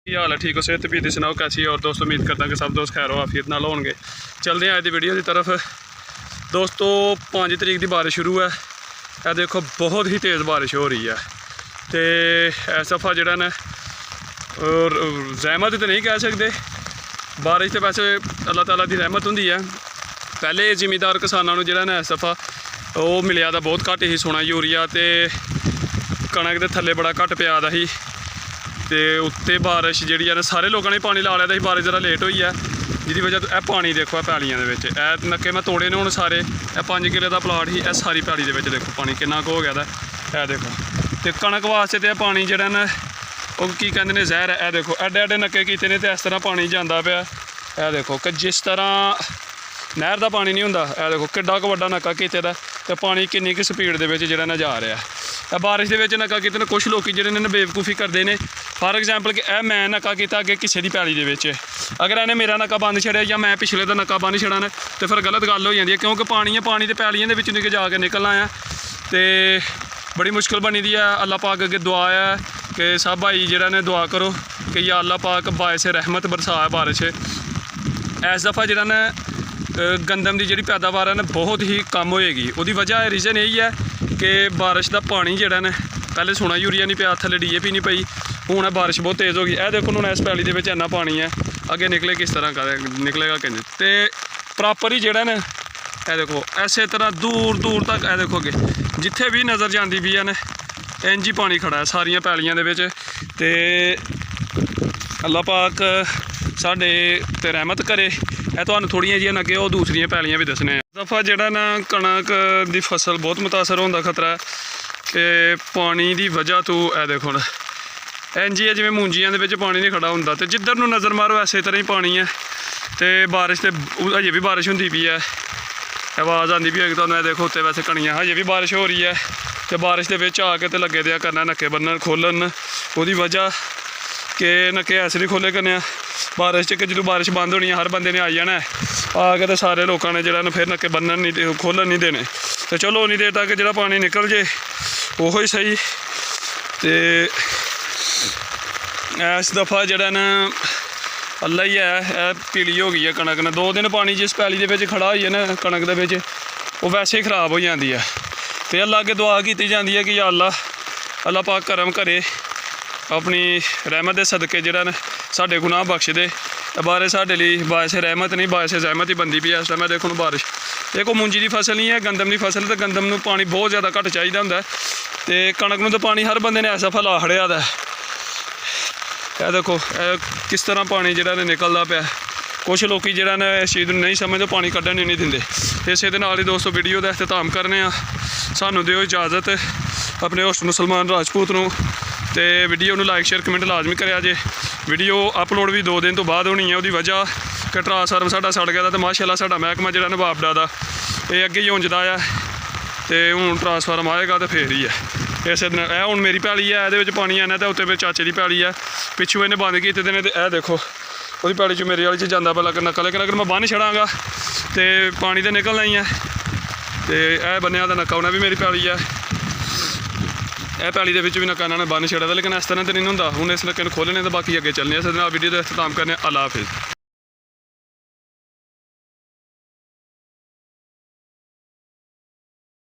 की हाल है? ठीक हो? सेहत भी सुनाओ कैसी है? और दोस्तों उम्मीद करता कि सब दोस्त खैर आफियत नाल होणगे। चलते हैं अज दी वीडियो की तरफ। दोस्तों 5 तरीक की बारिश शुरू है। यह देखो बहुत ही तेज़ बारिश हो रही है। तो इस दफ़ा जोड़ा ना रहमत तो नहीं कह सकते, बारिश तो वैसे अल्लाह ताला की रहमत होंगी है। पहले जिमीदार किसानों को जोड़ा ना इस दफ़ा वो मिलया था बहुत घट ही सोना यूरिया, तो कणक के थले बड़ा घट पिया ही। तो उत्ते बारिश जी है सारे लोगों ने पानी ला लिया था। बारिश ज़रा लेट हुई है जिसकी वजह तो यह पानी देखो पैलियां के नक्के मैं तोड़े ने हूँ सारे। यह 5 किले का प्लाट ही, यह सारी पैली के देखो पानी कितना हो गया था। यह देखो तो कणक वास्ते तो पानी जोड़ा ना वो की कहते हैं जहर है। यह देखो एडे एडे नक्के किए ने, तो इस तरह पानी जाता पाया। यह देखो कि जिस तरह नहर का पानी नहीं होंदा, यह देखो किड्डा क वड्डा नक्का कीते दा, तो पानी किन्नी की स्पीड दे विच जिहड़ा ना जा रहा है। बारिश के नक्का कीते ने कुछ लोग जिहड़े ने बेवकूफ़ी करते हैं। फॉर एग्जाम्पल कि मैं नक्का किया अगे किसी की पैली दे विच, अगर इन्हें मेरा नक्का बंद छड़िया या मैं पिछले का नक्का बंद छड़ा ना, तो फिर गलत गल हो जाती है। क्योंकि पानी है, पानी तो पैलियां दे विच जाके निकलना है। तो बड़ी मुश्किल बनी दी है। अल्लाह पाक अगे दुआ है कि सब भाई जिहड़ा ने दुआ करो कि या अल्लाह पाक बायस रहमत बरसा बारिश। इस दफ़ा जिहड़ा ना गंदम की जी पैदावार है ना बहुत ही कम होएगी। उसकी वजह रीज़न यही है कि बारिश का पानी जोड़ा ना पहले सोना यूरिया नहीं पाया, थले DAP नहीं पई, हूँ बारिश बहुत तेज़ हो गई। यह देखो हूँ इस पैली के इन्ना पानी है, अगे निकले किस तरह का निकलेगा कि नहीं। तो प्रॉपर ही जोड़ा ना यह देखो इस तरह दूर दूर तक यह देखो अगे जिथे भी नज़र जाती भी है ना इंज ही पानी खड़ा है सारिया पैलियां दे विच। ते अल्लाह पाक साडे ते रहमत करे। यह तुहानूं थोड़ियां जिहियां अगे वो दूसरियां पैलियां भी दसने। दफ़ा जोड़ा ना कणक की फसल बहुत मुतासर होने का खतरा है कि पानी की वजह तो यह देखो ना इंज ही है जिवें मूंजियां दे विच पानी नहीं खड़ा होंदा। तो जिधर नूं नज़र मारो इसे तरह ही पानी है। तो बारिश तो अजे भी बारिश होंदी पई है, आवाज़ आती भी होगी तुहानूं। यह देखो उत्ते वैसे कणियां हजे भी बारिश हो रही है। तो बारिश के विच आके तो लगे दिया करना नक्के बन्नन खोलन, उसकी वजह कि नक्के ऐसे नहीं खोले करने बारिश कि जो बारिश बंद होनी है हर बंदे ने आई जाना है आके, तो सारे लोगों ने जोड़ा फिर नक्के बन्नन नहीं खोलन नहीं देने। तो चलो उन्नी देर तक जो पानी निकल जे वो ही सही। तो इस दफ़ा जोड़ा ना अल्लाह ही है पीली हो गई है कणक ने। 2 दिन पानी जिस पैली के खड़ा होई है ना कणक के वो वैसे ही खराब हो जाती है। तो अल्लाह अगे दुआ की जाती है कि या अल्लाह पाक करम करे अपनी रहमत के सदके जोड़ा ना साढ़े गुनाह बख्श दे। बारे साढ़े लिए बायस रहमत नहीं बायस जहमत ही बनती पई है। इस टाइम देखो बारिश देखो मूंजी की फसल नहीं है, गंदम की फसल। तो गंदम में पानी बहुत ज़्यादा घट चाहिए होंगे। तो कणक में तो पानी हर बंदे ने ऐसा फला खड़िया है। यह देखो किस तरह पानी जोड़ा निकलता पाया। कुछ लोग जोड़ा ना इस चीज़ नहीं समझते, पानी कढ़न ही नहीं देंगे। इस ही दोस्तों वीडियो का अख्तिताम करने सानू दिओ इजाज़त अपने होस्ट मुसलमान राजपूत नूं। तो वीडियो में लाइक शेयर कमेंट लाजमी करिया जे। वीडियो अपलोड भी 2 दिन तो बाद होनी है। उसकी वजह कि ट्रांसफार्मर साडा सड़ गया था। तो माशाअल्लाह साडा महकमा जोड़ा ना बापडा दा ये अगे ही उंजदा है। तो हूँ ट्रांसफार्म आएगा तो फिर ही है। इस हूँ मेरी पैली है, ये पानी आना तो उत्ते चाचे की पैली है। पिछू इन्हें बंद किए ने। तो यह देखो वो पैली चो मेरे वाली च जाता पा नक्का, लेकिन अगर मैं बन छड़ागा तो पानी तो निकलना ही है। तो यह बनिया तो नक्का उन्हें भी मेरी पैली है। यह पैली के भी नक्का इन्होंने बन छड़ा था, लेकिन इस तरह तो नहीं होंगे। हूँ इस नक्के खोलने तो बाकी अगे चलने। इस वीडियो का अख्तिताम करने। अल्लाह हाफिज़।